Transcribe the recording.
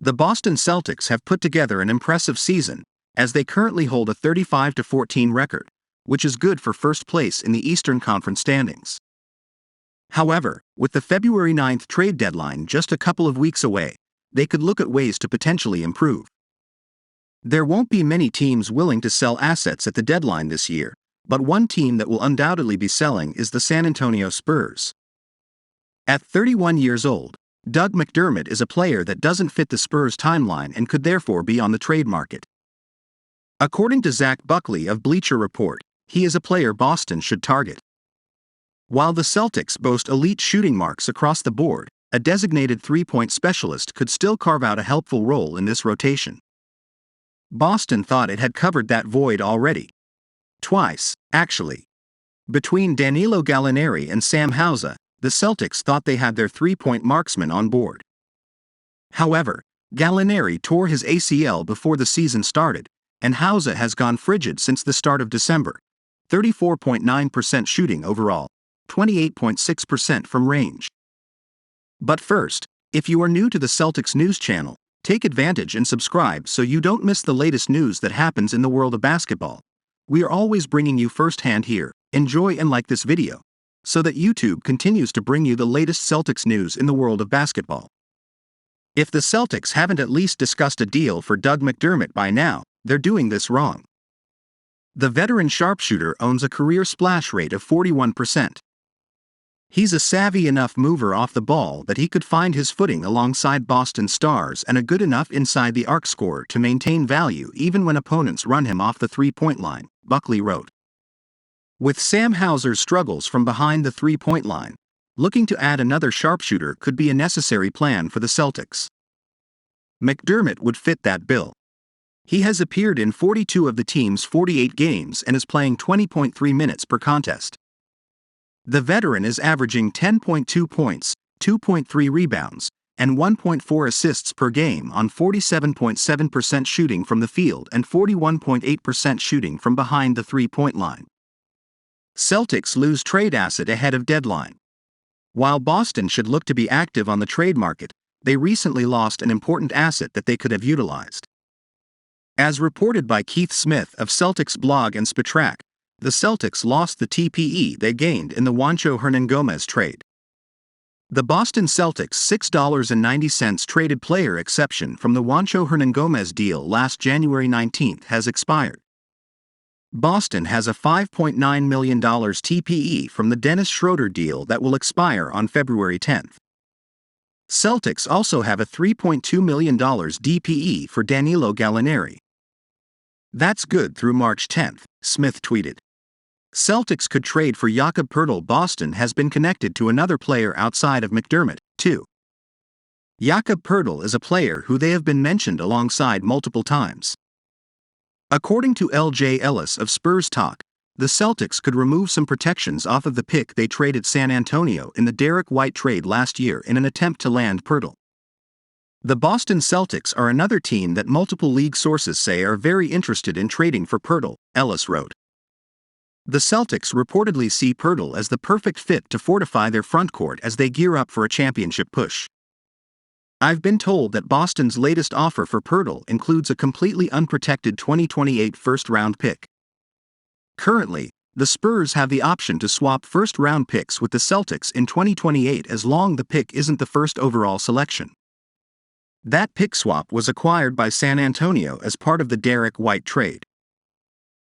The Boston Celtics have put together an impressive season, as they currently hold a 35-14 record, which is good for first place in the Eastern Conference standings. However, with the February 9th trade deadline just a couple of weeks away, they could look at ways to potentially improve. There won't be many teams willing to sell assets at the deadline this year, but one team that will undoubtedly be selling is the San Antonio Spurs. At 31 years old, Doug McDermott is a player that doesn't fit the Spurs timeline and could therefore be on the trade market. According to Zach Buckley of Bleacher Report, he is a player Boston should target. While the Celtics boast elite shooting marks across the board, a designated three-point specialist could still carve out a helpful role in this rotation. Boston thought it had covered that void already. Twice, actually. Between Danilo Gallinari and Sam Hauser, the Celtics thought they had their three-point marksman on board. However, Gallinari tore his ACL before the season started, and Hauser has gone frigid since the start of December. 34.9% shooting overall, 28.6% from range. But first, if you are new to the Celtics news channel, take advantage and subscribe so you don't miss the latest news that happens in the world of basketball. We are always bringing you firsthand here. Enjoy and like this video, so that YouTube continues to bring you the latest Celtics news in the world of basketball. If the Celtics haven't at least discussed a deal for Doug McDermott by now, they're doing this wrong. The veteran sharpshooter owns a career splash rate of 41%. He's a savvy enough mover off the ball that he could find his footing alongside Boston stars and a good enough inside the arc scorer to maintain value even when opponents run him off the three-point line, Buckley wrote. With Sam Hauser's struggles from behind the three-point line, looking to add another sharpshooter could be a necessary plan for the Celtics. McDermott would fit that bill. He has appeared in 42 of the team's 48 games and is playing 20.3 minutes per contest. The veteran is averaging 10.2 points, 2.3 rebounds, and 1.4 assists per game on 47.7% shooting from the field and 41.8% shooting from behind the three-point line. Celtics lose trade asset ahead of deadline. While Boston should look to be active on the trade market, they recently lost an important asset that they could have utilized. As reported by Keith Smith of Celtics blog and Spitrack, the Celtics lost the TPE they gained in the Juancho Hernangomez trade. The Boston Celtics' $6.90 traded player exception from the Juancho Hernangomez deal last January 19 has expired. Boston has a $5.9 million TPE from the Dennis Schroeder deal that will expire on February 10. Celtics also have a $3.2 million DPE for Danilo Gallinari. That's good through March 10, Smith tweeted. Celtics could trade for Jakob Poeltl. Boston has been connected to another player outside of McDermott, too. Jakob Poeltl is a player who they have been mentioned alongside multiple times. According to L.J. Ellis of Spurs Talk, the Celtics could remove some protections off of the pick they traded San Antonio in the Derek White trade last year in an attempt to land Poeltl. The Boston Celtics are another team that multiple league sources say are very interested in trading for Poeltl, Ellis wrote. The Celtics reportedly see Poeltl as the perfect fit to fortify their frontcourt as they gear up for a championship push. I've been told that Boston's latest offer for Poeltl includes a completely unprotected 2028 first-round pick. Currently, the Spurs have the option to swap first-round picks with the Celtics in 2028 as long as the pick isn't the first overall selection. That pick swap was acquired by San Antonio as part of the Derek White trade.